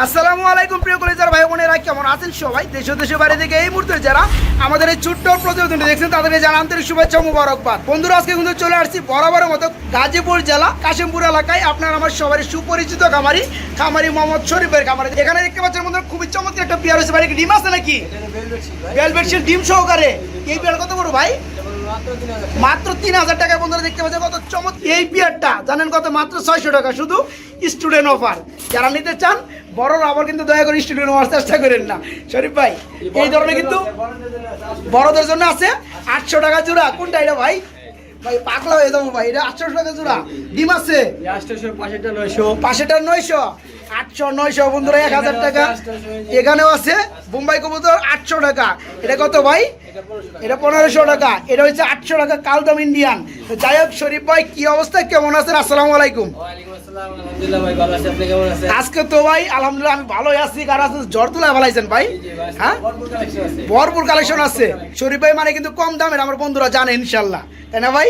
আসসালামু আলাইকুম প্রিয় কলেজার ভাই বোনেরা, কেমন আছেন সবাই? দেশ ও দেশের বাইরে থেকে এই মুহূর্তে যারা আমাদের এই ছোট্ট প্রতিবেদনটি দেখছেন তাদেরকে জানান আন্তরিক শুভেচ্ছা মুবারকবাদ। বন্ধুরা, আজকে কিন্তু চলে আসছি বরাবরের মতো গাজীপুর জেলা কাশিমপুর এলাকায় আপনার আমার সবারই সুপরিচিত খামারি মোহাম্মদ শরীফের খামারি। এখানে দেখতে পাচ্ছেন বন্ধুরা খুবই চমৎকার একটা পেয়ার হয়েছে। ভাই ডিম আছে নাকি? ভেলভেট শিল ডিম সহকারে। এই পেয়ার কত বড় ভাই? মাত্র 3000 টাকায়। বন্ধুরা দেখতে পাচ্ছেন কত চমৎকার এই পেয়ারটা। জানেন কত? মাত্র 600 টাকা, শুধু স্টুডেন্ট অফার। যারা নিতে চান বড়রা আবার কিন্তু দয়া করে স্টুডেন্ট হওয়ার চেষ্টা করেন না শরীফ ভাই। এই ধরনের কিন্তু বড়দের জন্য আছে 800 টাকা জোড়া। কোনটা এটা ভাই? ভাই পাগলা হয়ে যাবো ভাই, এটা 800 টাকা জোড়া। ডিম আছে 800, পাশেরটা 900, পাশেরটা 900, 800, 900 বন্ধুরা 1000 টাকা। এখানেও আছে বোম্বাই কবুতর 800 টাকা। এটা কত ভাই? এটা 1500 টাকা। এটা হচ্ছে 800 টাকা কালদম ইন্ডিয়ান। তো যাই হোক শরীফ ভাই, কি অবস্থা, কেমন আছেন? আসসালামু আলাইকুম। আলহামদুলিল্লাহ ভাই, ভালো আছি। আপনি কেমন আছেন? আজকে তো ভাই আলহামদুলিল্লাহ আমি ভালোই আছি। কারণ আজকে জ্বর তুলা ভালাইছেন ভাই। হ্যাঁ, ভরপুর কালেকশন আছে শরীফ ভাই, মানে কিন্তু কম দামের। আমার বন্ধুরা জানে ইনশাল্লাহ, তাই না ভাই?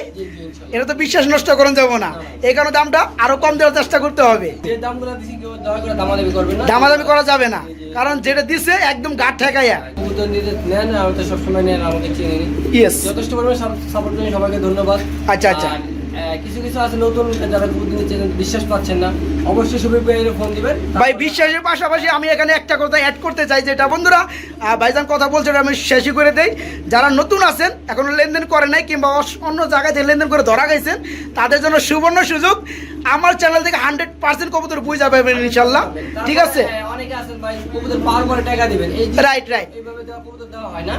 এটা তো বিশ্বাস নষ্ট করেন যাবো না, এই কারণে দামটা আরো কম দেওয়ার চেষ্টা করতে হবে। দামাদামি করা যাবে না, কারণ যেটা দিছে একদম গাঢ় ঠেকাইয়া। যথেষ্ট পরিমাণে সাপোর্ট করেন, সবাইকে ধন্যবাদ। আচ্ছা আচ্ছা। কিছু কিছু আছে নতুন যারা বিশ্বাস পাচ্ছেন না, অবশ্যই সবাই ফোন দিবেন ভাই। বিশ্বাসের পাশাপাশি আমি এখানে একটা কথা অ্যাড করতে চাই, যেটা বন্ধুরা ভাইজান কথা বলছে আমি শেষই করে দেই। যারা নতুন আছেন, এখনো লেনদেন করে নাই, কিংবা অন্য জায়গায় যে লেনদেন করে ধরা গেছেন, তাদের জন্য সুবর্ণ সুযোগ। আমার চ্যানেল থেকে 100% কবুতর বুঝে যাবেন ইনশাল্লাহ। ঠিক আছে? অনেকে আছেন ভাই কবুতর পাওয়ার পরে টাকা দিবেন, এই রাইট রাইট। এইভাবে দেওয়া কবুতর দেওয়া হয় না।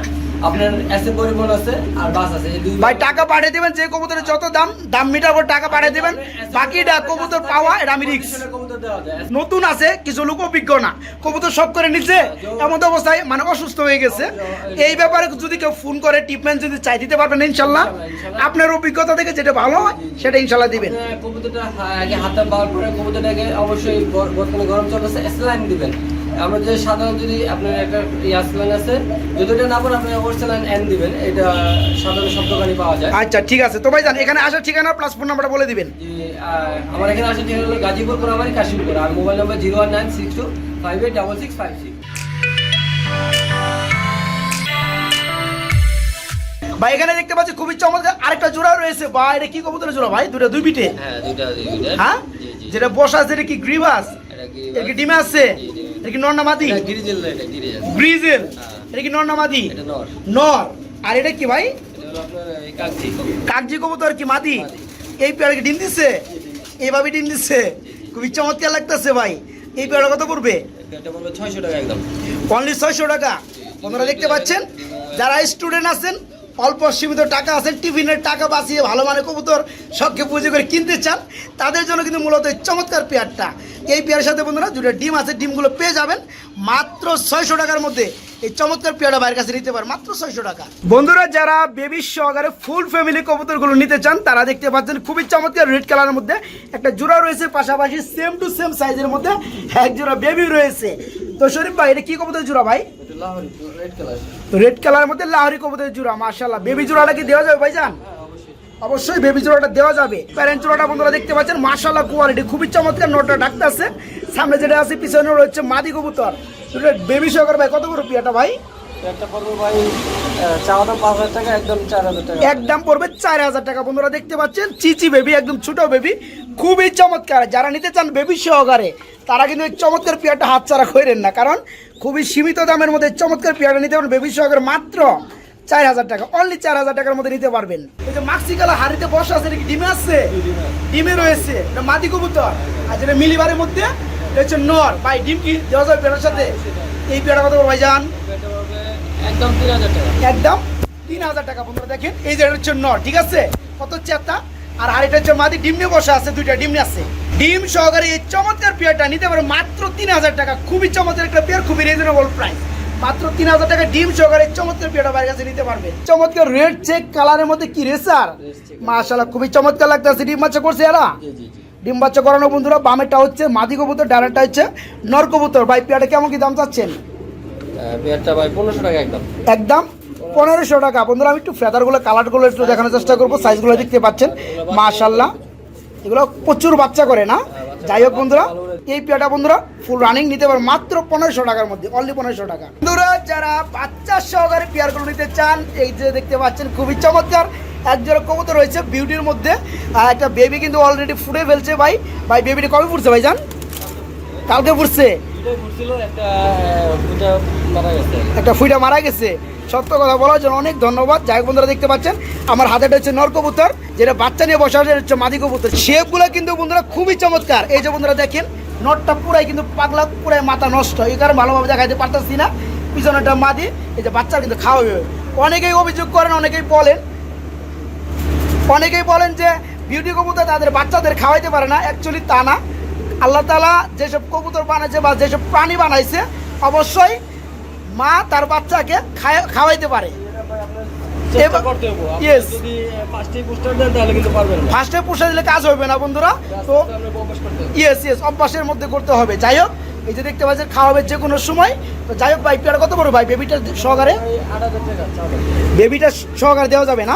আপনার এসএ পরিবহন আছে আর বাস আছে, এই দুই ভাই টাকা পাঠিয়ে দেবেন, যে কবুতরের যত দাম মিটার টাকা পাঠিয়ে দেবেন। বাকিটা কবুতর পাওয়া এটা আমি রিস্ক। কবুতর দেওয়া যায়। নতুন আছে, কিছু লোক অভিজ্ঞ না, কবুতর সব করে নিচ্ছে, এমন অবস্থায় মানে অসুস্থ হয়ে গেছে। এই ব্যাপারে যদি কেউ ফোন করে ট্রিটমেন্ট যদি চাই দিতে পারবেন ইনশাল্লাহ। আপনার অভিজ্ঞতা থেকে যেটা ভালো হয় সেটা ইনশাল্লাহ দিবেন। কবুতরটা আগে হাতে পাওয়ার পরে কবুতরটাকে অবশ্যই বর্তমানে গরম চলতেছে স্যালাইন দিবেন। আমরা যে সাধারণ যদি আপনার একটা স্যালাইন আছে, যদি এটা না পারেন আপনি স্যালাইন এন দিবেন, এটা সাধারণ সব দোকানে পাওয়া যায়। আচ্ছা ঠিক আছে। তো ভাই জান এখানে আসার ঠিকানা প্লাস ফোন নাম্বারটা বলে দিবেন। আমার এখানে আসার ঠিকানা হলো গাজীপুর কোনাবাড়ি কাশিমপুর, আর মোবাইল নাম্বার 01962586656। ভাই এখানে দেখতে পাচ্ছি খুবই চমৎকার আরেকটা জোড়া রয়েছে। ভাই এটা কি কবুতরের জোড়া ভাই? দুই পিঠে। হ্যাঁ, দুইটা। হ্যাঁ, যেটা বসা আছে এটা কি গ্রিবাস? এটা কি ডিমে আছে? এটা কি নর না মাদি? গ্রিজেল। এটা গ্রিজেল। এটা কি নর না মাদি? এটা নর। নর। আর এটা কি ভাই? এটা হলো আপনার এই কাগজি। কাগজি কবুতর কি মাদি? এই পেয়ারে কি ডিম দিচ্ছে? এইভাবে ডিম দিচ্ছে, খুবই চমৎকার লাগতেছে ভাই। এই পেয়ারা কত পড়বে? এটা পড়বে 600 টাকা একদম। অনলি 600 টাকা। আপনারা দেখতে পাচ্ছেন, যারা স্টুডেন্ট আছেন, অল্প সীমিত টাকা আছেন, টিফিনের টাকা বাঁচিয়ে ভালো মানে কবুতর শখকে পুঁজি করে কিনতে চান, তাদের জন্য কিন্তু মূলত এই চমৎকার পেয়ারটা। এই পেয়ারের সাথে বন্ধুরা দুটো ডিম আছে, ডিমগুলো পেয়ে যাবেন মাত্র 600 টাকার মধ্যে। এই চমৎকার পেয়ারটা বাইরের কাছে নিতে পারেন মাত্র 600 টাকা। বন্ধুরা, যারা বেবি সহকারে ফুল ফ্যামিলি কবুতরগুলো নিতে চান, তারা দেখতে পাচ্ছেন খুবই চমৎকার রেড কালারের মধ্যে একটা জোড়া রয়েছে, পাশাপাশি সেম টু সেম সাইজের মধ্যে এক জোড়া বেবি রয়েছে। তো শরীফ ভাই এটা কি কবুতরের জোড়া ভাই? রেড কালারের মধ্যে লাহোরি কবুতরের জোড়া। মাশাআল্লাহ, বেবি জোড়াটা কি দেওয়া যাবে ভাইজান? অবশ্যই বেবি জোড়াটা দেওয়া যাবে। প্যারেন্ট জোড়াটা বন্ধুরা দেখতে পাচ্ছেন, মাশাআল্লাহ কোয়ালিটি খুবই চমৎকার। নটটা ডাকতে আছে, সামনে যেটা আছে পিছনে রয়েছে মাদি কবুতর। বেবি সহকারে ভাই কত করে পিয়াটা ভাই? একটা পড়বে ভাই চাওয়া দাম 5000 টাকা, একদম 4000 টাকা। একদম পড়বে 4000 টাকা। বন্ধুরা দেখতে পাচ্ছেন চিচি বেবি, একদম ছোট বেবি, খুবই চমৎকার। যারা নিতে চান বেবি সহকারে, তারা কিন্তু এই চমৎকার পেয়ারটা হাতছাড়া করেন না, কারণ খুবই সীমিত দামের মধ্যে চমৎকার পেয়ারটা নিতে পারেন বেবি সহকারে মাত্র 4000 টাকা। অনলি 4000 টাকার মধ্যে নিতে পারবেন। এই যে মাক্সি কালা হাড়িতে বসা আছে, কি ডিমে আছে? ডিমে রয়েছে, এটা মাদি কবুতর। আর যেটা মিলিবারের মধ্যে এটা হচ্ছে নর। ভাই ডিম কি দেওয়া যাবে পেয়ারের সাথে? এই পেয়ারটা কত ভাই জান? একদম 3000 টাকা। একদম 3000 টাকা। বন্ধুরা দেখেন, এই যে এটা হচ্ছে নর, ঠিক আছে, কত চেতা। আর আরেকটা হচ্ছে মাদি, ডিম নিয়ে বসা আছে, দুইটা ডিম নিয়ে আছে। ডিম সহকারে এই চমৎকার পেয়ারটা নিতে পারে মাত্র 3000 টাকা। খুবই চমৎকার একটা পেয়ার, খুবই রিজনেবল প্রাইস। মাত্র 3000 টাকা ডিম সহকারে চমৎকার পেয়ারটা বাইরের কাছে নিতে পারবে। চমৎকার রেড চেক কালারের মধ্যে কি রেসার, মাশাআল্লাহ খুবই চমৎকার লাগতেছে। ডিম বাচ্চা করছে এরা? ডিম বাচ্চা করানো বন্ধুরা। বামেরটা হচ্ছে মাদি কবুতর, ডানারটা হচ্ছে নর কবুতর। ভাই পেয়ারটা কেমন কি দাম চাচ্ছেন? পেয়ারটা ভাই 1500 টাকা একদম। একদম 1500 টাকা। বন্ধুরা আমি একটু ফেদারগুলো কালারগুলো একটু দেখানোর চেষ্টা করবো। সাইজগুলো দেখতে পাচ্ছেন, মাশাআল্লাহ এগুলো প্রচুর বাচ্চা করে না। যাই হোক বন্ধুরা, এই পেয়ারটা বন্ধুরা ফুল রানিং নিতে পারবেন মাত্র 1500 টাকার মধ্যে, অনলি 1500 টাকা। বন্ধুরা যারা বাচ্চা সহকারে পেয়ারগুলো নিতে চান, এই যে দেখতে পাচ্ছেন খুবই চমৎকার এক জোড়া কবুতর রয়েছে বিউটির মধ্যে। আর একটা বেবি কিন্তু অলরেডি ফুটে ফেলছে ভাই। ভাই বেবিটা কবে ফুটছে ভাই জান? কালকে ফুটছে, একটা ফুইটা মারা গেছে। সত্য কথা বলার জন্য অনেক ধন্যবাদ। যাই হোক বন্ধুরা দেখতে পাচ্ছেন আমার হাতেটা হচ্ছে নর কবুতর, যেটা বাচ্চা নিয়ে বসা হচ্ছে মাদি কবুতর। শেপগুলো কিন্তু বন্ধুরা খুবই চমৎকার। এই যে বন্ধুরা দেখেন নটটা পুরাই কিন্তু পাগলা, পুরাই মাথা নষ্ট, এই কারণে ভালোভাবে দেখাইতে পারতেছি না। পিছনেটা মাদি, এই যে বাচ্চা কিন্তু খাওয়াবে। অনেকেই অভিযোগ করেন, অনেকেই বলেন যে বিউটি কবুতর তাদের বাচ্চাদের খাওয়াইতে পারে না। অ্যাকচুয়ালি তা না। আল্লাহ তাআলা যেসব কবুতর বানাইছে বা যেসব প্রাণী বানাইছে, অবশ্যই মা তার বাচ্চাকে খাওয়াইতে পারে। ফার্স্টে পুষে দিলে কাজ হবে না বন্ধুরা, তো অভ্যাসের মধ্যে করতে হবে। যাই হোক এই যে দেখতে পাচ্ছেন খাওয়াবে যে কোনো সময়। তো যাই হোক ভাই পেয়ারা কত বড় ভাই? বেবিটা সহকারে, বেবিটা সহকারে দেওয়া যাবে না?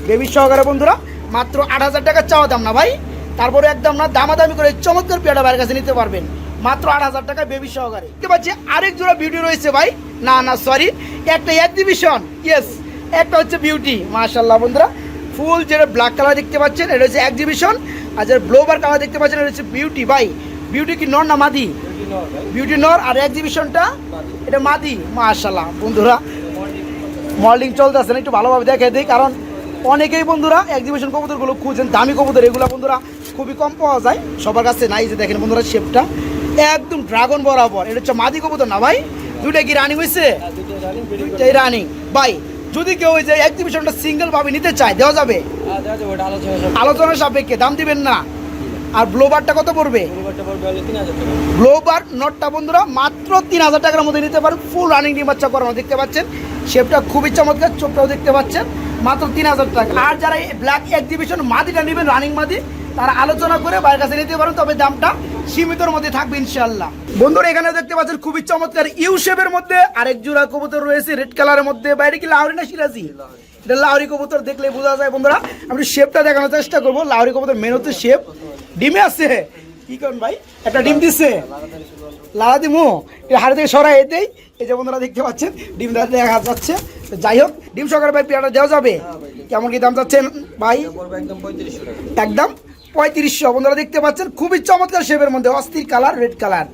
বেবির সহকারে বন্ধুরা মাত্র 8000 টাকা চাওয়া দাম না ভাই। তারপরে একদম না দামাদামি করে চমৎকার পেয়ারা ভাইয়ের কাছে নিতে পারবেন মাত্র 8000 টাকা বেবি সহকারে। দেখতে পাচ্ছি আরেক জোড়া বিউটি রয়েছে ভাই। না সরি, একটা এক্সিবিশন, ইয়েস একটা হচ্ছে বিউটি। মাশাআল্লাহ বন্ধুরা ফুল যেটা ব্ল্যাক কালার দেখতে পাচ্ছেন এটা হচ্ছে এক্সিবিশন, আর যেটা ব্লোবার কালার দেখতে পাচ্ছেন এটা হচ্ছে বিউটি। ভাই বিউটি কি নর না মাদি? বিউটি নর, আর এক্সিবিশনটা এটা মাদি। মাশাআল্লাহ বন্ধুরা মল্ডিং চলতেছে না, একটু ভালোভাবে দেখে দিই, কারণ অনেকেই বন্ধুরা এক্সিবিশন কবুতরগুলো খুঁজছেন, দামি কবুতর এগুলো বন্ধুরা খুবই কম পাওয়া যায়, সবার কাছে নাই। যে দেখেন বন্ধুরা শেপটা একদম ড্রাগন বরাবর, এটা হচ্ছে মাদি কবুতর না ভাই? দুইটা কি রানিং হয়েছে? দুইটাই রানিং। ভাই যদি কেউ ওই যে এক্সিবিশনটা সিঙ্গেল ভাবে নিতে চায় দেওয়া যাবে? আলোচনা সাপেক্ষে, দাম দিবেন না। আর ব্লোবারটা কত পড়বে? ব্লোবার নটটা বন্ধুরা মাত্র 3000 টাকার মধ্যে নিতে পারেন, ফুল রানিং ডিম বাচ্চা করানো। দেখতে পাচ্ছেন শেপটা খুবই চমৎকার, চোখটাও দেখতে পাচ্ছেন, মাত্র 3000 টাকা। আর যারা ব্ল্যাক এক্সিবিশন মাদিটা নেবেন রানিং মাদি, তারা আলোচনা করে বাইরের কাছে নিতে পারেন, তবে দামটা সীমিতর মধ্যে থাকবে ইনশাআল্লাহ। বন্ধুরা এখানে দেখতে পাচ্ছেন খুবই চমৎকার ইউ শেপের মধ্যে আরেক জোড়া কবুতর রয়েছে রেড কালারের মধ্যে। বাইরে কি লাহোরি না সিরাজি? এটা লাহোরি কবুতর, দেখলে বোঝা যায় বন্ধুরা। আমি শেপটা দেখানোর চেষ্টা করবো। লাহোরি কবুতর মেন হচ্ছে শেপ। ডিমে আছে কি করেন ভাই? একটা ডিম দিচ্ছে, লালা দিমু হাড়ি থেকে সরাই এতেই। এই যে বন্ধুরা দেখতে পাচ্ছেন ডিম দেখা যাচ্ছে। যাই হোক ডিম সহকারে ভাই পেয়ারটা দেওয়া যাবে? কেমন কি দাম চাচ্ছেন ভাই? একদম 3500। বন্ধুরা দেখতে পাচ্ছেন খুবই চমৎকার শেপের মধ্যে, অস্থির কালার, রেড কালার।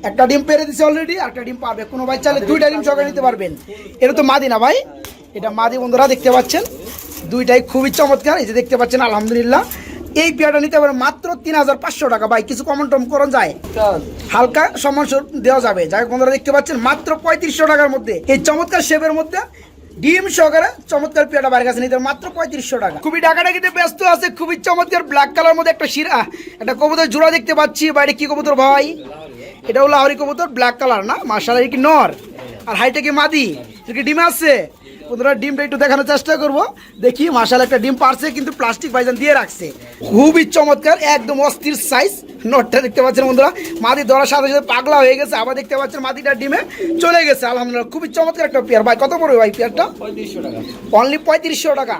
একটা ডিম পেরে দিচ্ছে অলরেডি, আর একটা ডিম পাবে। কোনো ভাই চাইলে দুইটা ডিম সহকারে নিতে পারবেন। এটা তো মাদি না ভাই? এটা মাদি বন্ধুরা দেখতে পাচ্ছেন, দুইটাই খুবই চমৎকার। এই যে দেখতে পাচ্ছেন আলহামদুলিল্লাহ এই পেয়ারটা নিতে পারেন মাত্র 3500 টাকা। ভাই কিছু কমন টম করা যায়? হালকা সম্মান দেওয়া যাবে। যাই হোক বন্ধুরা দেখতে পাচ্ছেন মাত্র 3500 টাকার মধ্যে এই চমৎকার শেপের মধ্যে ডিম সহকারে চমৎকার পেয়ারটা বাইরের কাছে নিতে মাত্র 3500 টাকা। খুবই ডাকাডাকিতে ব্যস্ত আছে, খুবই চমৎকার ব্ল্যাক কালার মধ্যে একটা শিরা, একটা কবুতর জোড়া দেখতে পাচ্ছি। বাইরে কি কবুতর ভাই? এটা হলো লাহোরি কবুতর, ব্ল্যাক কালার না? মাশাআল্লাহ কি নর, আর হাইটা কি মাদি? কি ডিম আছে? বন্ধুরা ডিমটা একটু দেখানোর চেষ্টা করবো। দেখি মাশাআল্লাহ একটা ডিম পারছে, কিন্তু প্লাস্টিক ভাইজান দিয়ে রাখছে। খুবই চমৎকার, একদম অস্থির সাইজ। নটটা দেখতে পাচ্ছেন বন্ধুরা মাদি ধরার সাথে সাথে পাগলা হয়ে গেছে। আবার দেখতে পাচ্ছেন মাদিটা ডিমে চলে গেছে আলহামদুলিল্লাহ। খুবই চমৎকার একটা পেয়ার। ভাই কত পড়বে ভাই পেয়ারটা? 3500 টাকা, অনলি 3500 টাকা।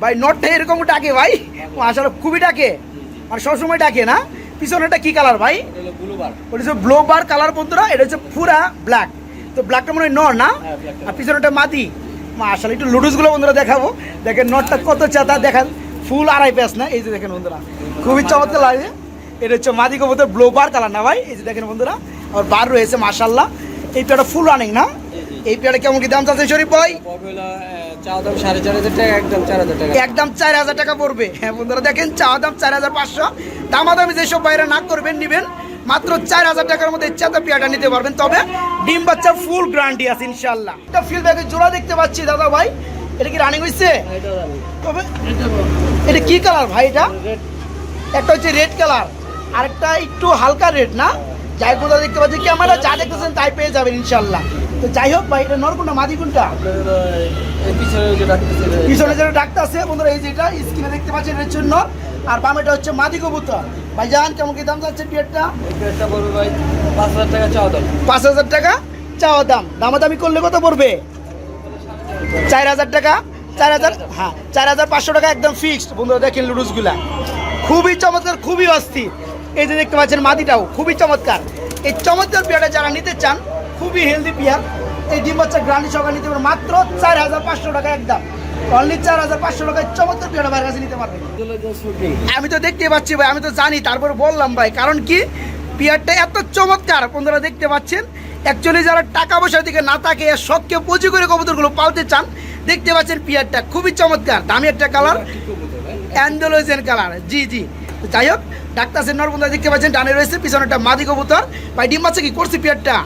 ভাই নটটা এরকম ডাকে ভাই? মাশাআল্লাহ খুবই ডাকে, মানে সবসময় ডাকে না? পিছনেটা কি কালার ভাই? ওটা হচ্ছে ব্লোবার কালার বন্ধুরা, এটা হচ্ছে পুরা ব্ল্যাক। তো ব্ল্যাকটা মনে হয় নর না, আর পিছনেটা মাদি। মাশাআল্লাহ একটু লুডুসগুলো বন্ধুরা দেখাবো। দেখেন নটটা কত চাতা, দেখেন ফুল আড়াই পেস না? এই যে দেখেন বন্ধুরা খুবই চমৎকার লাগে। এটা হচ্ছে মাদি কবুতর, ব্লোবার কালার না ভাই? এই যে দেখেন বন্ধুরা আর বার রয়েছে মাশাআল্লাহ। এই পেয়ারটা ফুল রানিং না? এই পেয়ারটা কেমন কি দাম চাচ্ছেন শরীফ ভাই? একদম 4000 টাকা পড়বে। হ্যাঁ বন্ধুরা দেখেন চাওয়া দাম 4500। দামাদামি যেসব বাইরে না করবেন নিবেন মাত্র 4000 টাকার মধ্যে চেতা পেয়ারটা নিতে পারবেন, তবে ডিম বাচ্চা ফুল গ্যারান্টি আছে ইনশাআল্লাহ। এটা ফিল ব্যাগের জোড়া দেখতে পাচ্ছি দাদা ভাই, এটা কি রানিং হয়েছে? তবে এটা কি কালার ভাই? এটা একটা হচ্ছে রেড কালার, আরেকটা একটু হালকা রেড না? যাই হোক দেখতে পাচ্ছি ক্যামেরা যা দেখতেছেন তাই পেয়ে যাবেন ইনশাআল্লাহ। তো যাই হোক ভাই এটা নর কোনটা মাদি কোনটা? পিছনে যেটা ডাক্তার আছে বন্ধুরা, এই যেটা স্ক্রিনে দেখতে পাচ্ছেন এটা হচ্ছে নর, আর বামেটা হচ্ছে মাদি কবুতর। ভাইজান কেমন কি দাম যাচ্ছে পেয়ারটা? পেয়ারটা পড়বে ভাই 5000 টাকা চাওয়া দাম। 5000 টাকা চাওয়া দাম। দামাদামি করলে কত পড়বে? 4000 টাকা। 4000, হ্যাঁ 4500 টাকা একদম ফিক্সড। বন্ধুরা দেখেন লুডুসগুলা খুবই চমৎকার, খুবই অস্থির। এই যে দেখতে পাচ্ছেন মাদিটাও খুবই চমৎকার। এই চমৎকার পেয়ারটা যারা নিতে চান, খুবই হেলদি পেয়ার, এই ডিম বাচ্চা গ্রান্ডি সহকারে নিতে পারবেন মাত্র 4500 টাকা একদম। অনলি 4500 টাকায় চমৎকার পেয়ারটা ভাইয়ের কাছে নিতে পারবেন। আমি তো দেখতে পাচ্ছি ভাই, আমি তো জানি, তারপর বললাম ভাই, কারণ কি পেয়ারটা এত চমৎকার বন্ধুরা দেখতে পাচ্ছেন। অ্যাকচুয়ালি যারা টাকা পয়সার দিকে না থাকে, শখকে পুঁজি করে কবুতরগুলো পালতে চান, দেখতে পাচ্ছেন পেয়ারটা খুবই চমৎকার, দামি একটা কালার, অ্যান্ডালুজিয়ান কালার। জি জি, যাই হোক, ডাক্তার সেন্নার বন্ধুরা দেখতে পাচ্ছেন, ডানে রয়েছে, পিছনে একটা মাদি কবুতর। ভাই ডিম বাচ্চা কি করছে পেয়ারটা?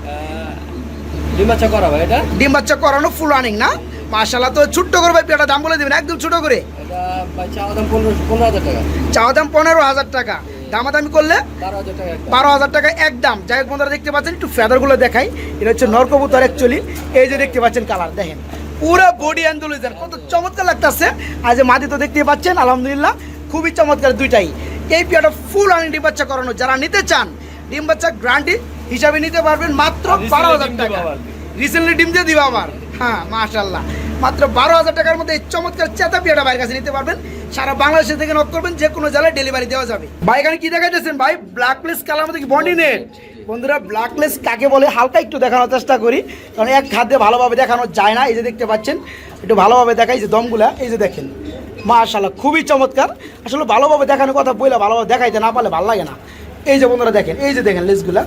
ডিম বাচ্চা করা ভাই, এটা ডিম বাচ্চা করানো, ফুল রানিং না? মাশাআল্লাহ। তো ছোট্ট করে ভাই পেয়ারটা দাম বলে দেবেন, একদম ছোট করে। এটা ভাই চাওয়া দাম 15,000 টাকা। চাওয়া দাম 15,000 টাকা, দামাদামি করলে 12,000 টাকা। 12,000 টাকা একদম। যাই হোক বন্ধুরা দেখতে পাচ্ছেন, একটু ফেদারগুলো দেখাই। এটা হচ্ছে নর কবুতর অ্যাকচুয়ালি। এই যে দেখতে পাচ্ছেন কালার, দেখেন পুরো বডি অ্যান্ডালুজিয়ান, কত চমৎকার লাগতেছে। আর যে মাদি তো দেখতে পাচ্ছেন, আলহামদুলিল্লাহ খুবই চমৎকার দুইটাই। এই পেয়ারটা ফুল রানিং ডিম বাচ্চা করানো, যারা নিতে চান ডিম বাচ্চা গ্যারান্টি হিসাবে নিতে পারবেন মাত্র 12,000 টাকা। রিসেন্টলি ডিম দিয়ে দিবা আমার, হ্যাঁ মাশাআল্লাহ। মাত্র 12,000 টাকার মধ্যে এই চমৎকার চেতা পেয়ারটা ভাইয়ের কাছে নিতে পারবেন। সারা বাংলাদেশে থেকে নক করবেন, যে কোনো জেলায় ডেলিভারি দেওয়া যাবে। ভাই এখানে কি দেখাইতেছেন ভাই? ব্ল্যাকলেস কালার মধ্যে কি বন্ডি নেট? বন্ধুরা ব্ল্যাকলেস কাকে বলে হালকা একটু দেখানোর চেষ্টা করি, কারণ এক খাদ্যে ভালোভাবে দেখানো যায় না। এই যে দেখতে পাচ্ছেন, একটু ভালোভাবে দেখাই, যে দমগুলা এই যে দেখেন, মাশাআল্লাহ খুবই চমৎকার। আসলে ভালোভাবে দেখানোর কথা বইলা ভালোভাবে দেখাইতে না পারলে ভালো লাগে না। এই যে বন্ধুরা দেখেন, এই যে দেখেন লেসগুলা,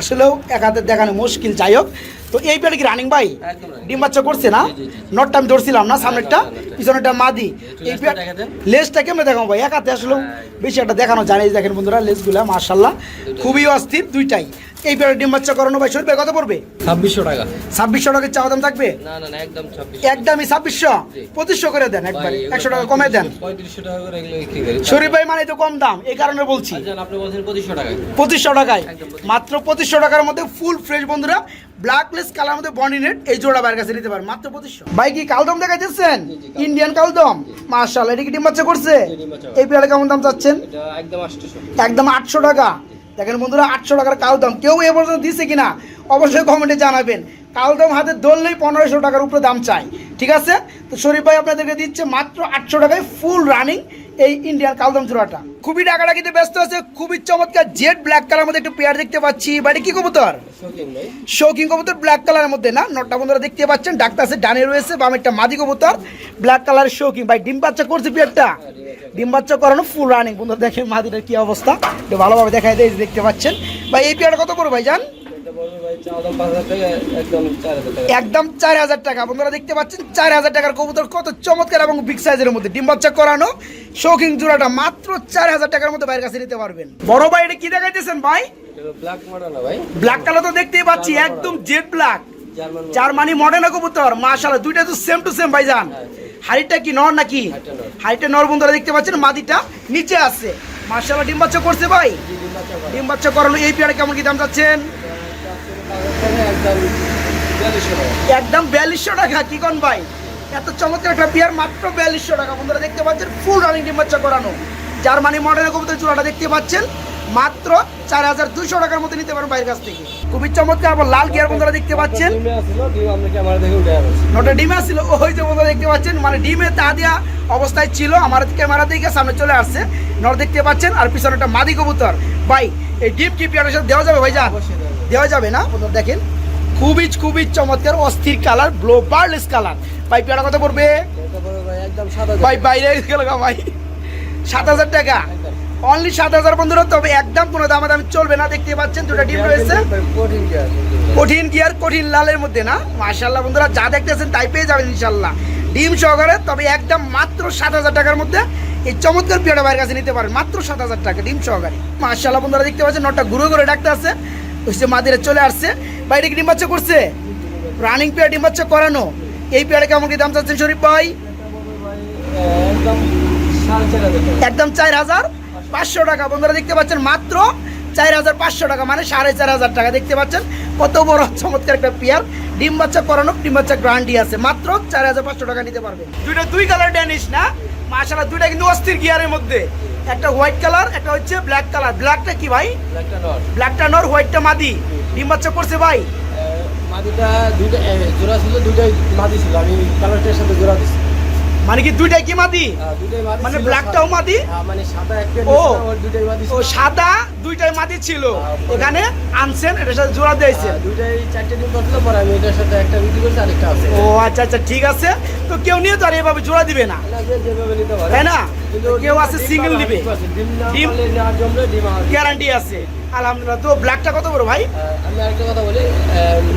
আসলেও এক হাতে দেখানো মুশকিল। যাই হোক, তো এই পেয়ারটা কি রানিং ভাই? ডিম বাচ্চা করছে না? নটটা আমি ধরছিলাম না, সামনেরটা, পিছনেরটা মাদি। এই পেয়ার লেসটা কেমন দেখাবো ভাই? এক হাতে আসলেও বেশি একটা দেখানো যায় না। এই যে দেখেন বন্ধুরা লেসগুলা, মাশাআল্লাহ খুবই অস্থির দুইটাই। এই পেয়ারে ডিম বাচ্চা করানো ভাই শরীর ভাই কত পড়বে? 2600 টাকা। 2600 টাকা চাওয়া দাম থাকবে? না না না, একদম 2600। একদমই 2600? 2500 করে দেন, একবারে 100 টাকা কমে দেন। 3500 টাকা করে এগুলো বিক্রি করি। শরীফ ভাই মানে তো কম দাম, এই কারণে বলছি। আচ্ছা আপনি বলছেন 2500 টাকায়। 2500 টাকায়, মাত্র 2500 টাকার মধ্যে ফুল ফ্রেশ বন্ধুরা, ব্ল্যাকলেস কালার মধ্যে বন্ডি নেট, এই জোড়া ভাইয়ের কাছে নিতে পারেন মাত্র 2500। ভাই কি কালদম দেখাইতেছেন? ইন্ডিয়ান কালদম, মাশাআল্লাহ। এটা কি ডিম বাচ্চা করছে? এই পেয়ারে কেমন দাম চাচ্ছেন? এটা একদম 800। একদম 800 টাকা। দেখেন বন্ধুরা 800 টাকার কালদম, কেউ এ পর্যন্ত দিচ্ছে কিনা অবশ্যই কমেন্টে জানাবেন। কালদম হাতে ধরলেই 1500 টাকার উপরে দাম চাই, ঠিক আছে? তো শরীফ ভাই আপনাদেরকে দিচ্ছে মাত্র 800 টাকায় ফুল রানিং এই ইন্ডিয়ান কালদম জোড়াটা। খুবই ডাকাডাকিতে ব্যস্ত আছে, খুবই চমৎকার জেড ব্ল্যাক কালার মধ্যে একটু পেয়ার দেখতে পাচ্ছি। বাড়ি কি কবুতর? শৌকিং কবুতর, ব্ল্যাক কালারের মধ্যে না? নটটা বন্ধুরা দেখতে পাচ্ছেন, ডাক্তার আছে, ডানে রয়েছে, বামে একটা মাদি কবুতর, ব্ল্যাক কালারের শৌকিং। ভাই ডিম বাচ্চা করছে পেয়ারটা? ডিম বাচ্চা করানো, ফুল রানিং। বন্ধুরা দেখেন মাদিটার কি অবস্থা, একটু ভালোভাবে দেখাই দেয়, দেখতে পাচ্ছেন। ভাই এই পেয়ারটা কত পড়বে ভাই জান? একদম 4000 টাকা। বন্ধুরা দেখতে পাচ্ছেন 4000 টাকার কবুতর, কত চমৎকার এবং বিগ সাইজের মধ্যে ডিম বাচ্চা করানো শৌকিং জোড়াটা মাত্র 4000 টাকার মধ্যে বাইরের কাছে নিতে পারবেন। বড় ভাই এটা কি দেখাইতেছেন ভাই? ব্ল্যাক মডেল না ভাই? ব্ল্যাক কালার তো দেখতেই পাচ্ছি, একদম জেড ব্ল্যাক, জার্মানি মডেল কবুতর, মাশাআল্লাহ দুইটা তো সেম টু সেম ভাইজান। হাড়িটা কি নর নাকি? হাড়িটা নর বন্ধুরা দেখতে পাচ্ছেন, মাদিটা নিচে আছে, মাশাআল্লাহ ডিম বাচ্চা করছে ভাই। ডিম বাচ্চা করানো এই পেয়ারে কেমন কি দাম চাচ্ছেন? একদম 4200 টাকা। কি কোন ভাই, এত চমৎকার একটা পেয়ার মাত্র 4200 টাকা। বন্ধুরা দেখতে পাচ্ছেন ফুল রানিং ডিম বাচ্চা করানো জার্মানি মডেলের কবুতর জোড়াটা দেখতে পাচ্ছেন, মাত্র 4200 টাকার মধ্যে নিতে পারেন বাইরের কাছ থেকে। খুবই চমৎকার। আবার লাল গিয়ার বন্ধুরা দেখতে পাচ্ছেন, নটা ডিমে আসছিল, ওই যে বন্ধুরা দেখতে পাচ্ছেন, মানে ডিমে তা দেওয়া অবস্থায় ছিল, আমার ক্যামেরা দিকে সামনে চলে আসছে, নর দেখতে পাচ্ছেন, আর পিছনে একটা মাদি কবুতর। ভাই এই ডিম কি পেয়ারের সাথে দেওয়া যাবে ভাই জান? দেওয়া যাবে না? বন্ধুরা দেখেন খুবই খুবই চমৎকার অস্থির কালার, ব্লো বার্লেস কালার। ভাই পেয়ারা কত পড়বে ভাই? বাইরে গেল ভাই 7000 টাকা, অনলি 7000 বন্ধুরা। তবে একদম কোনো দামাদামি চলবে না, দেখতে পাচ্ছেন দুটো ডিম রয়েছে, কঠিন গিয়ার, কঠিন লালের মধ্যে না? মাশাআল্লাহ বন্ধুরা যা দেখতেছেন তাই পেয়ে যাবেন ইনশাআল্লাহ ডিম সহকারে। তবে একদম মাত্র 7000 টাকার মধ্যে এই চমৎকার পেয়ারা বাইরের কাছে নিতে পারেন মাত্র 7000 টাকা ডিম সহকারে। মাশাআল্লাহ বন্ধুরা দেখতে পাচ্ছেন, নটটা ঘুরে ঘুরে ডাকতে আছে, ওইসে মাদিরে চলে আসছে। বাইরে ডিম বাচ্চা করছে, রানিং পেয়ার ডিম বাচ্চা করানো। এই পেয়ারে কেমন কি দাম চাচ্ছেন শরীফ ভাই? একদম 4500 টাকা। বন্ধুরা দেখতে পাচ্ছেন মাত্র 4500 টাকা, মানে 4500 টাকা। দেখতে পাচ্ছেন কত বড় চমৎকার একটা পেয়ার, ডিম বাচ্চা করানো, ডিম বাচ্চা গ্যারান্টি আছে, মাত্র 4500 টাকা নিতে পারবে। দুইটা দুই কালার ড্যানিশ না? মাশাআল্লাহ দুইটা কিন্তু অস্থির গিয়ারের মধ্যে, একটা হোয়াইট কালার, একটা হচ্ছে ব্ল্যাক কালার। ব্ল্যাকটা কি ভাই? ব্ল্যাকটা নর, হোয়াইটটা মাদি। ডিম বাচ্চা করছে ভাই? মাদিটা দুইটা জোড়া ছিল, দুইটাই মাদি ছিল, আমি কালারটার সাথে জোড়া দিছি। মানে কি দুইটাই কি মাদি? দুইটাই মাদি মানে ছিল, ব্ল্যাকটাও মাদি? মানে সাদা একটা ও। নিয়েছিলাম, ওর দুইটাই মাদি ও ছিল। সাদা দুইটাই মাদি ছিল, এখানে আনছেন এটার সাথে জোড়া দিয়েছেন। দুইটাই 4টে ডিম পারছিল, পরে আমি এটার সাথে একটা বিক্রি করছি, আরেকটা আছে। ও আচ্ছা আচ্ছা ঠিক আছে। তো কেউ নিয়ে তো আর এভাবে জোড়া দিবে না, না, যে যেভাবে নিতে পারে। তাই না? কিন্তু কেউ আছে ডিম সিঙ্গেল পারলে নিবে, 100% ডিম না ডিম- পারলে নেওয়ার জন্য ডিম আমার। গ্যারান্টি আছে আলহামদুলিল্লাহ। তো ব্ল্যাকটা কত বড় ভাই? আমি আরেকটা কথা বলি,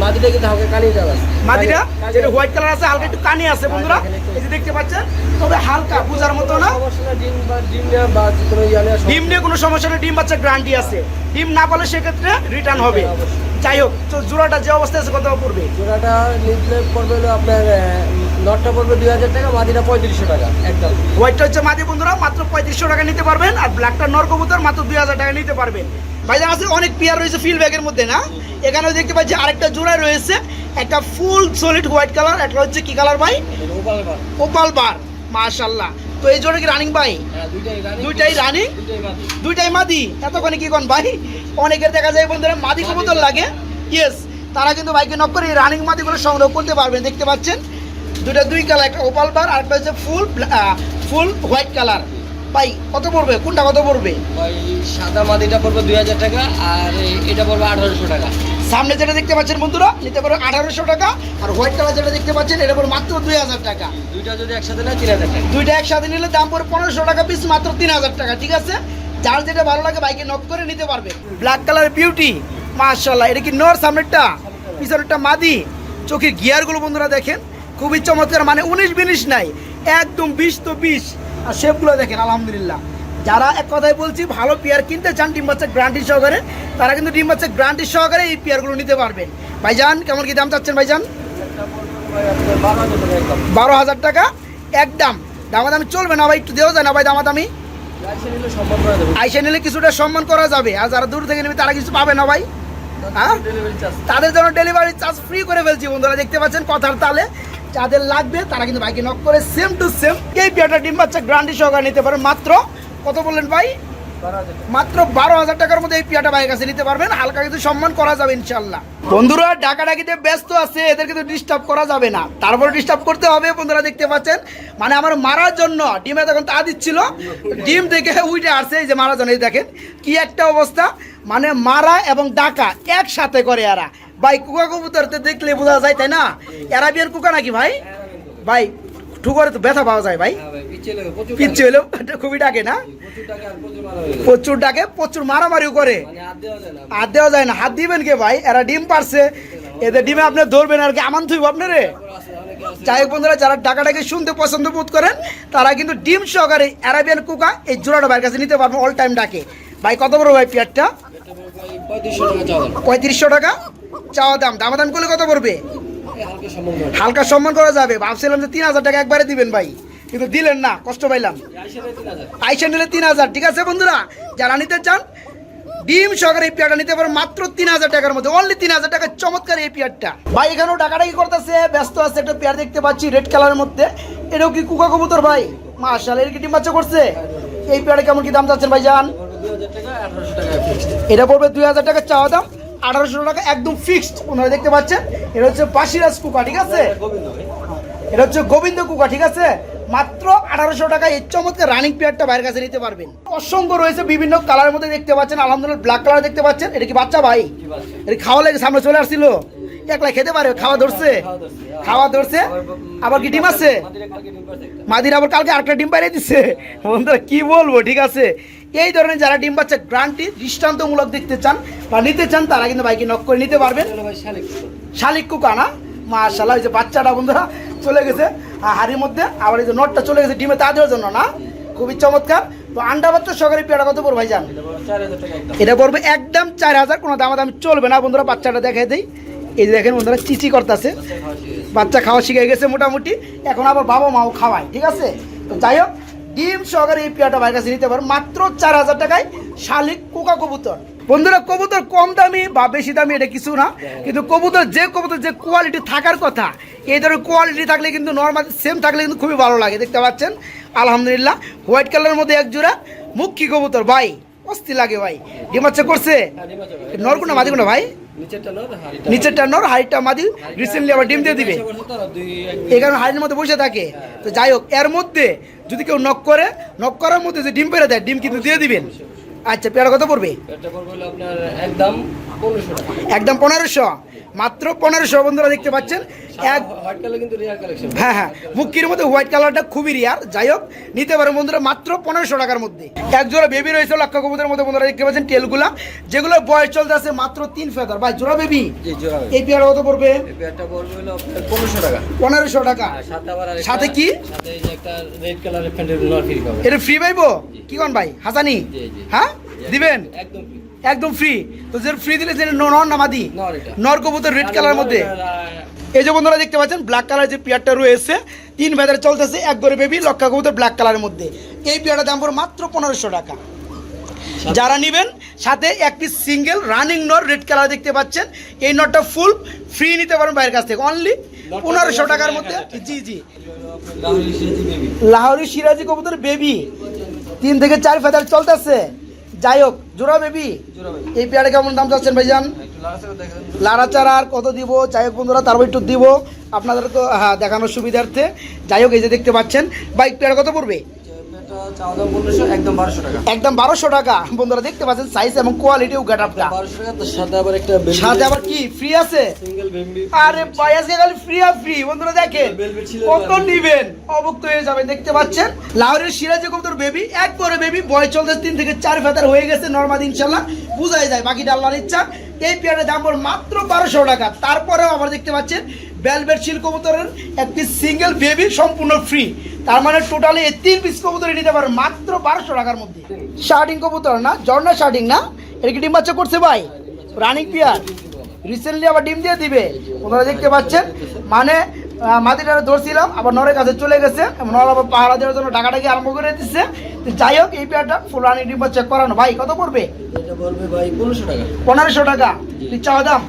মাদিটা কিন্তু হালকা কালি দেওয়া আছে। মাদিটা কালি- যেটা হোয়াইট কালার আছে, হালকা একটু কানি আছে বন্ধুরা, এই যে দেখতে পাচ্ছেন, তবে হালকা বুঝার মতো না। সমস্যা না, ডিম নেওয়া বা কোনো ইয়া নেওয়া ডিম নিয়ে কোনো সমস্যা নেই, ডিম বাচ্চা গ্যারান্টি আছে। ডিম না পারলে সেক্ষেত্রে রিটার্ন হবে। অবশ্যই। যাই হোক, তো জোড়াটা যে অবস্থায় আছে কত পড়বে? জোড়াটা নিতে পড়বে হলো আপনার নটটা পড়বে 2000 টাকা, মাদিটা 3500 টাকা একদম। হোয়াইটটা হচ্ছে মাদি বন্ধুরা, মাত্র 3500 টাকা নিতে পারবেন, আর ব্ল্যাকটা নর কবুতর মাত্র 2000 টাকা নিতে পারবেন। ভাইজান আছে অনেক পেয়ার রয়েছে ফিল ব্যাগের মধ্যে না, এখানেও দেখতে পাচ্ছি আরেকটা জোড়া রয়েছে, একটা ফুল সলিড হোয়াইট কালার, একটা হচ্ছে কি কালার ভাই? ওপাল বার। ওপাল বার, মাশাআল্লাহ। তো এই জোড়া কি রানিং ভাই? হ্যাঁ, দুইটাই দুইটাই রানিং, দুইটাই মাদি। দুইটাই মাদি। এতক্ষণে কি কোন ভাই, অনেকের দেখা যায় বন্ধুরা মাদি কবুতর লাগে, ইয়েস, তারা কিন্তু বাইকে নক করে এই রানিং মাদিগুলো সংগ্রহ করতে পারবেন। দেখতে পাচ্ছেন দুইটা দুই কালার, একটা ওপাল বার আর একটা হচ্ছে ফুল হোয়াইট কালার। ভাই কত পড়বে, কোনটা কত পড়বে? ভাই সাদা মাদিটা পড়বে 2000 টাকা, আর এটা পড়বে 1800 টাকা। সামনে যেটা দেখতে পাচ্ছেন বন্ধুরা নিতে পারো 1800 টাকা, আর হোয়াইট কালার যেটা দেখতে পাচ্ছেন এটা পড়বে মাত্র 2000 টাকা। দুইটা যদি একসাথে নেয় 3000 টাকা। দুইটা একসাথে নিলে দাম পড়ে 1500 টাকা পিস, মাত্র 3000 টাকা। ঠিক আছে, যার যেটা ভালো লাগে বাইকে নক করে নিতে পারবে। ব্ল্যাক কালার বিউটি, মাশাআল্লাহ। এটা কি নর, সামনেরটা পিছনেরটা মাদি। চোখের গিয়ারগুলো বন্ধুরা দেখেন, খুবই চমৎকার, মানে 19-20 নাই, একদম 20 তো 20। আর শেপগুলো দেখেন আলহামদুলিল্লাহ। যারা এক কথায় বলছি ভালো পেয়ার কিনতে চান ডিম বাচ্চা গ্যারান্টি সহকারে, তারা কিন্তু ডিম বাচ্চা গ্যারান্টি সহকারে এই পেয়ারগুলো নিতে পারবেন। ভাইজান কেমন কি দাম চাচ্ছেন ভাইজান? একটা পড়বে ভাই আপনার 12000 টাকা একদম। 12,000 টাকা একদম। দামাদামি চলবে না ভাই, একটু দেওয়া যায় না ভাই দামাদামি? গাইছে নিলে সম্ভব করে দেবো। আইসা নিলে কিছুটা সম্মান করা যাবে, আর যারা দূর থেকে নেবে তারা কিছু পাবে না ভাই, হ্যাঁ? Delivery charge. তাদের জন্য ডেলিভারি চার্জ ফ্রি করে ফেলছি বন্ধুরা, দেখতে পাচ্ছেন কথার তালে। যাদের লাগবে তারা কিন্তু বাইকে নক করে সেম টু সেম এই পেয়ারটা ডিম বাচ্চা গ্যারান্টি সহকারে নিতে পারেন। মাত্র কত বললেন ভাই? 12000 টাকা। মাত্র 12,000 টাকার মধ্যে এই পেয়ারটা বাইরের কাছে নিতে পারবেন, হালকা কিছু সম্মান করা যাবে ইনশাল্লাহ। বন্ধুরা ডাকাডাকিতে ব্যস্ত আছে, এদের কিন্তু ডিস্টার্ব করা যাবে না, তারপরে ডিস্টার্ব করতে হবে বন্ধুরা। দেখতে পাচ্ছেন মানে আমার মারার জন্য ডিমে তখন তা দিচ্ছিল, ডিম থেকে উইটে আসছে, এই যে মারার জন্য। এই দেখেন কি একটা অবস্থা, মানে মারা এবং ডাকা একসাথে করে এরা। ভাই কুকা কবুতরতে দেখলে বোঝা যায়, তাই না? অ্যারাবিয়ান কুকা নাকি ভাই? ভাই ঠুকরে তো ব্যথা পাওয়া যায় ভাই, হ্যাঁ ভাই, পিছিয়ে লাগে, প্রচুর পিচ্ছি হলেও খুবই ডাকে না, প্রচুর টাকা আর প্রচুর মারা হয়ে গেছে। প্রচুর ডাকে, প্রচুর মারামারিও করে। মানে হাত দেওয়া যায় না। হাত দেওয়া যায় না, হাত দিবেন কে ভাই? এরা ডিম পারছে, এদের ডিমে আপনি ধরবেন আর কি আমান থইব আপনারে। যাই হোক বন্ধুরা, যারা ডাকাটাকে শুনতে পছন্দ বোধ করেন তারা কিন্তু ডিম সহকারে অ্যারাবিয়ান কুকা এই জোড়াটা ভাইয়ের কাছে নিতে পারবেন অল টাইম ডাকে। ভাই কত বড় ভাই পেয়ারটা? এটা পড়বে ভাই 3500 টাকা চাওয়া দাম। 3500 টাকা চাওয়া দাম। দামাদাম করলে কত পড়বে? এই হালকা সম্মান করে। হালকা সম্মান করা যাবে। ভাবছিলাম যে 3000 টাকা একবারে দিবেন ভাই, কিন্তু দিলেন না, কষ্ট পাইলাম। গাইছে নিলে 3000। আইসা নিলে 3000। ঠিক আছে বন্ধুরা, যারা নিতে চান ডিম সহকারে এই পেয়ারটা নিতে পারেন মাত্র 3000 টাকার মধ্যে, অনলি 3000 টাকা। চমৎকার এই পেয়ারটা। ভাই এখানেও ডাকাডাকি করতেছে, ব্যস্ত আছে। একটা পেয়ার দেখতে পাচ্ছি রেড কালারের মধ্যে, এটাও কি কুকা কবুতর ভাই? মাশাআল্লাহ, এর কি ডিম বাচ্চা করছে? এই পেয়ারে কেমন কি দাম চাচ্ছেন ভাইজান? পড়বে 2000 টাকা, 1800 টাকা ফিক্সড। এটা পড়বে 2000 টাকা চাওয়া দাম, 1800 টাকা একদম ফিক্সড। ওনারা দেখতে পাচ্ছেন এটা হচ্ছে বাসিরাজ কুকা, ঠিক আছে? গোবিন্দ ভাই। এটা হচ্ছে গোবিন্দ কুকা, ঠিক আছে? মাত্র 1800 টাকা এই চমৎকার রানিং পেয়ারটা বাইরের কাছে নিতে পারবেন। অসংখ্য রয়েছে বিভিন্ন কালারের মধ্যে, দেখতে পাচ্ছেন আলহামদুলিল্লাহ। ব্ল্যাক কালার দেখতে পাচ্ছেন, এটা কি বাচ্চা ভাই? কি বাচ্চা? এটা খাওয়া লেগে সামনে চলে আসছিল, একলা খেতে পারে, খাওয়া ধরছে, খাওয়া ধরছে। আবার কি ডিম আছে? মাদিরা কালকে ডিম পারছে একটা। মাদির আবার কালকে আরেকটা ডিম বাইরে দিচ্ছে। বন্ধুরা কি বলবো, ঠিক আছে? এই ধরনের যারা ডিম বাচ্চা গ্রান্টি দৃষ্টান্তমূলক দেখতে চান বা নিতে চান তারা কিন্তু বাইকে নক করে নিতে পারবেন। এটা হলো ভাই শালিক। শালিক কুকা না, মাশাআল্লাহ। ওই যে বাচ্চাটা বন্ধুরা চলে গেছে হাড়ির মধ্যে, আবার এই যে নটটা চলে গেছে ডিমে তা দেওয়ার জন্য না, খুবই চমৎকার। তো আন্ডা বাচ্চা সহকারে পেয়ারা কত পড়বে ভাইজান? এটা পড়বে 4000 টাকা একদম। এটা পড়বে একদম 4000, কোনো দামাদামি চলবে না বন্ধুরা। বাচ্চাটা দেখাই দেই, এই যে দেখেন বন্ধুরা চিচি করতেছে, বাচ্চা খাওয়া শিখে গেছে মোটামুটি, এখন আবার বাবা মাও খাওয়ায়, ঠিক আছে? তো যাই হোক, ডিম সহকারে এই পেয়ারটা বাইরের কাছে নিতে পারো মাত্র 4000 টাকায় শালিক কোকা কবুতর। বন্ধুরা কবুতর কম দামি বা বেশি দামি এটা কিছু না, কিন্তু কবুতর যে কোয়ালিটি থাকার কথা, এই ধরনের কোয়ালিটি থাকলে কিন্তু নর্মাল সেম থাকলে কিন্তু খুবই ভালো লাগে। দেখতে পাচ্ছেন আলহামদুলিল্লাহ, হোয়াইট কালারের মধ্যে এক জোড়া মুখী কবুতর ভাই, অস্থির লাগে ভাই। ডিম বাচ্চা করছে? হ্যাঁ, ডিম আছে ভাই। নর কোনটা মাদি কোনটা ভাই? নিচেরটা নর, হাইটটা মাদি, রিসেন্টলি আবার ডিম দিয়ে দিবে, এই কারণে হাইটের মধ্যে বসে থাকে। তো যাই হোক, এর মধ্যে যদি কেউ নক করে, নক করার মধ্যে যে ডিম পেরে দেয়, ডিম কিন্তু দিয়ে দিবেন। আচ্ছা, পেয়ারা কত পড়বে? একদম 1500, মাত্র 1500 বন্ধুরা দেখতে পাচ্ছেন। হ্যাঁ হ্যাঁ, মুক্তির মধ্যে হোয়াইট কালারটা খুবই রিয়ার। যাই হোক, নিতে পারেন বন্ধুরা মাত্র 1500 টাকার মধ্যে। এক জোড়া বেবি রয়েছে লক্ষা কবুতরের মধ্যে বন্ধুরা দেখতে পাচ্ছেন, টেলগুলা, যেগুলো বয়স চলতে আছে মাত্র 3 ফেদার। ভাই জোড়া বেবি, এই পেয়ারা কত পড়বে? 1500 টাকা। সাথে কি এটা ফ্রি পাইবো? কি কোন ভাই হাসানি? হ্যাঁ দিবেন একদম ফ্রি। তো যে ফ্রি দিলে যে নর না মাদি? নর কবুতর রেড কালারের মধ্যে। এই যে বন্ধুরা দেখতে পাচ্ছেন ব্ল্যাক কালার যে পেয়ারটা রয়েছে, 3 ভেদার চলতেছে, এক করে বেবি লক্ষা কবুতর ব্ল্যাক কালারের মধ্যে। এই পেয়ারটার দাম পড়ে মাত্র 1500 টাকা। যারা নেবেন সাথে এক পিস সিঙ্গেল রানিং নর রেড কালার দেখতে পাচ্ছেন, এই নটটা ফুল ফ্রি নিতে পারেন বাইরের কাছ থেকে, অনলি 1500 টাকার মধ্যে। জি জি, লাহোরি সিরাজি কবুতর বেবি, 3 থেকে 4 ফেদার চলতেছে। যাই হোক, জোড়া বেবি, এই পেয়ারে কেমন দাম চাচ্ছেন ভাইজান? লাড়াচাড়া আর কত দিব? যাই হোক বন্ধুরা, তারপর একটু দিব আপনাদেরকে, হ্যাঁ দেখানোর সুবিধার্থে। যাই হোক, এই যে দেখতে পাচ্ছেন বাইক পেয়ারা কত পড়বে? একদম 1200 টাকা বন্ধুরা দেখতে পাচ্ছেন, সাইজ এবং কোয়ালিটি ও গেটআপটা। সাথে আবার কি ফ্রি আছে? আরে ভাই আজকে খালি ফ্রি আর ফ্রি বন্ধুরা, দেখেন কত নিবেন অবুক্ত হয়ে যাবেন। দেখতে পাচ্ছেন লাহোরের সিরাজি কবুতর বেবি, এক করে বেবি, বয়স চলতে 3 থেকে 4 ফেদার হয়ে গেছে নরমাল, ইনশাল্লাহ বুঝাই যায়, বাকিটা আল্লাহর ইচ্ছা। এই পেয়ারের দাম পড়ে মাত্র 1200 টাকা। তারপরেও আবার দেখতে পাচ্ছেন ভেলভেট শিল কবুতরের এক পিস সিঙ্গেল বেবি সম্পূর্ণ ফ্রি। তার মানে টোটালি এই 3 পিস কবুতরই নিতে পারেন মাত্র 1200 টাকার মধ্যে। শার্টিং কবুতর না, ঝর্ণা শার্টিং না, এটা কি ডিম বাচ্চা করছে ভাই? রানিং পেয়ার, রিসেন্টলি আবার ডিম দিয়ে দিবে। ওনারা দেখতে পাচ্ছেন, মানে মাটিটা ধরছিলাম, আবার নরের কাছে চলে গেছে, নর আবার পাহারা দেওয়ার জন্য ডাকাটাকে আরম্ভ করে দিচ্ছে। যাই হোক, এই পেয়ারটা ফুল রানিং ডিম বাচ্চা করানো। ভাই কত পড়বে? 1500 টাকা চাওয়া দাম।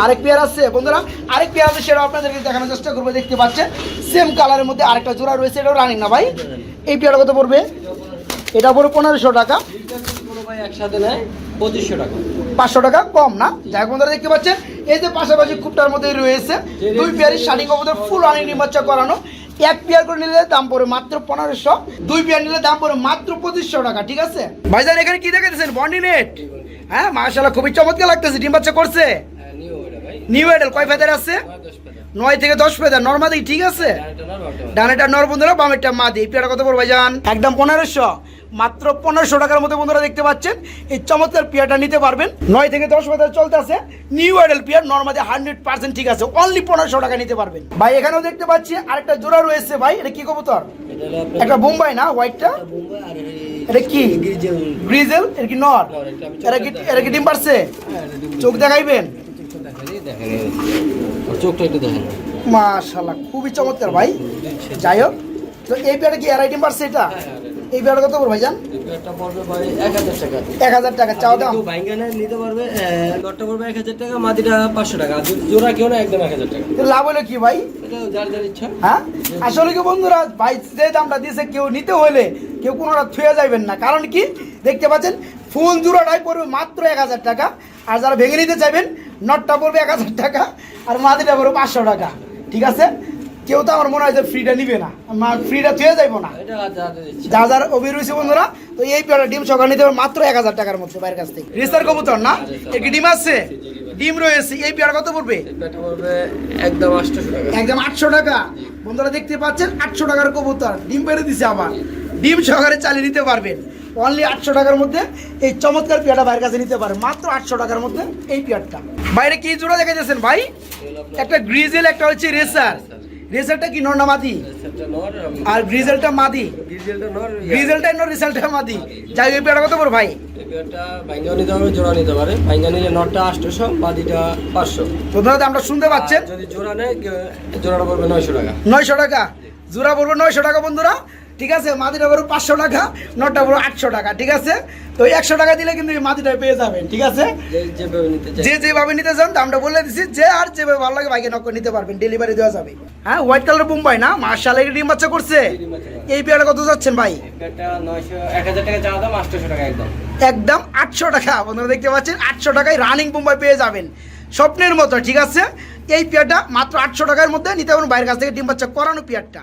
আরেক পেয়ার আছে বন্ধুরা, আরেক পেয়ার আছে, সেটা আপনাদেরকে দেখানোর চেষ্টা করবো। দেখতে পাচ্ছেন সেম কালারের মধ্যে আরেকটা জোড়া রয়েছে, এটাও রানিং না ভাই। এই পেয়ারটা কত পড়বে? এটা পড়বে 1500 টাকা। একসাথে নেয় 2500 টাকা, 500 টাকা কম না। যাই হোক বন্ধুরা দেখতে পাচ্ছেন, এই যে পাশাপাশি খুবটার মধ্যে রয়েছে 2 পেয়ারই শাড়ি কবুতর ফুল রানিং ডিম বাচ্চা করানো। এক পেয়ার করে নিলে দাম পড়ে মাত্র 1500, 2 পেয়ার নিলে দাম পড়ে মাত্র 2500 টাকা। ঠিক আছে ভাইজান, এখানে কি দেখাচ্ছেন? বন্ডি নেট, হ্যাঁ মাশাআল্লাহ খুবই চমৎকার লাগতেছে। ডিম বাচ্চা করছে, নিউ এডেল, কয় ফেদার আছে? 9 থেকে 10 ফেদার নরমাদি। ঠিক আছে, ডানেটা নর বন্ধুরা, বামেরটা মাদি। এই পেয়ারটা কত পড়বে ভাইজান? একদম 1500, মাত্র 1500 টাকার মধ্যে বন্ধুরা দেখতে পাচ্ছেন এই চমৎকার পেয়ারটা নিতে পারবেন। 9 থেকে 10 ফেদার চলতে আছে, নিউ এডেল পেয়ার, নরমাদি 100% ঠিক আছে, অনলি 1500 টাকা নিতে পারবেন। ভাই এখানেও দেখতে পাচ্ছি আরেকটা জোড়া রয়েছে ভাই, এটা কি কবুতর? একটা বোম্বাই না, হোয়াইটটা, এটা কি গ্রিজেল? এটা কি নর? এটা কি ডিম পারছে? চোখ দেখাইবেন, চোখটা একটু দেখেন, মাশাআল্লাহ খুবই চমৎকার ভাই। যাই হোক, তো এই পেয়ারটা কি এর আইটেম পারছে? এটা এই পেয়ারটা কত পড়বে ভাইজান? এটা পড়বে ভাই 1000 টাকা। 1000 টাকা চাও দাম। ভাইঙ্গা নিতে পারবে, নটটা পড়বে 1000 টাকা, মাদিটা 500 টাকা, জোড়া কেউ না একদম 1000 টাকা। লাভ হলো কি ভাই? এটা যার যার ইচ্ছা। হ্যাঁ আসলে কি বন্ধুরা, ভাই যে দামটা দিয়েছে, কেউ নিতে হলে কেউ কোনোটা থুয়ে যাবেন না। কারণ কি দেখতে পাচ্ছেন, ফুল জোড়াটাই পড়বে মাত্র 1000 টাকা। আর যারা ভেঙে নিতে চাইবেন, নটটা পড়বে 1000 টাকা, আর মাদিটা পড়বে 500 টাকা। ঠিক আছে, কেউ তো আমার মনে হয় যে ফ্রিটা নিবে না, ফ্রিটা থুয়ে যাইবো না, যা যার অভিরুচি বন্ধুরা। তো এই পেয়ারটা ডিম সকাল নিতে হবে মাত্র 1000 টাকার মধ্যে বাইরের কাছ থেকে। রেসার কবুতর না, এর কি ডিম আছে? ডিম রয়েছে। এই পেয়ার কত পড়বে? একদম 800 টাকা। একদম 800 টাকা বন্ধুরা দেখতে পাচ্ছেন, 800 টাকার কবুতর ডিম পেড়ে দিছে, আবার ডিম সহকারে চালিয়ে নিতে পারবেন অনলি 800 টাকার মধ্যে। এই চমৎকার পেয়ারটা বাইরের কাছে নিতে পারেন মাত্র 800 টাকার মধ্যে। এই পেয়ারটা বাইরে কি জোড়া দেখা যাচ্ছেন ভাই? একটা গ্রিজেল, একটা হচ্ছে রেসার। রেসারটা কি নর না মাদি? আর গ্রিজেলটা মাদি। গ্রিজেলটা নর, রেসারটা মাদি। যাই এই পেয়ারটা কত পড়বে ভাই? এটা ভাইঙ্গা নিতে হবে, জোড়া নিতে পারে। ভাইঙ্গা নিলে নটটা 800, মাদিটা 500। বন্ধুরা আমরা শুনতে পাচ্ছেন, যদি জোড়া নেয় জোড়াটা পড়বে 900 টাকা। 900 টাকা জোড়া পড়বে, 900 টাকা বন্ধুরা। ঠিক আছে, মাদিটা পড়বে 500 টাকা, নটটা পড়বে 800 টাকা। ঠিক আছে, তো 100 টাকা দিলে কিন্তু এই মাদিটা পেয়ে যাবেন। ঠিক আছে, যে যেভাবে নিতে চান দামটা বলে দিচ্ছি, যে আর যেভাবে ভালো লাগে বাইকে নক করে নিতে পারবেন, ডেলিভারি দেওয়া যাবে। হ্যাঁ, হোয়াইট কালার বোম্বাই না, মাশাআল্লাহ ডিম বাচ্চা করছে। এই পেয়ারটা কত যাচ্ছেন ভাই? এটা 1000 টাকা চাওয়া দাম, 800 টাকা একদম। একদম 800 টাকা। আপনারা দেখতে পাচ্ছেন 800 টাকায় রানিং বোম্বাই পেয়ে যাবেন স্বপ্নের মতো, ঠিক আছে। এই পেয়ারটা মাত্র 800 টাকার মধ্যে নিতে পারবেন বাইরের কাছ থেকে ডিম বাচ্চা করানো পেয়ারটা।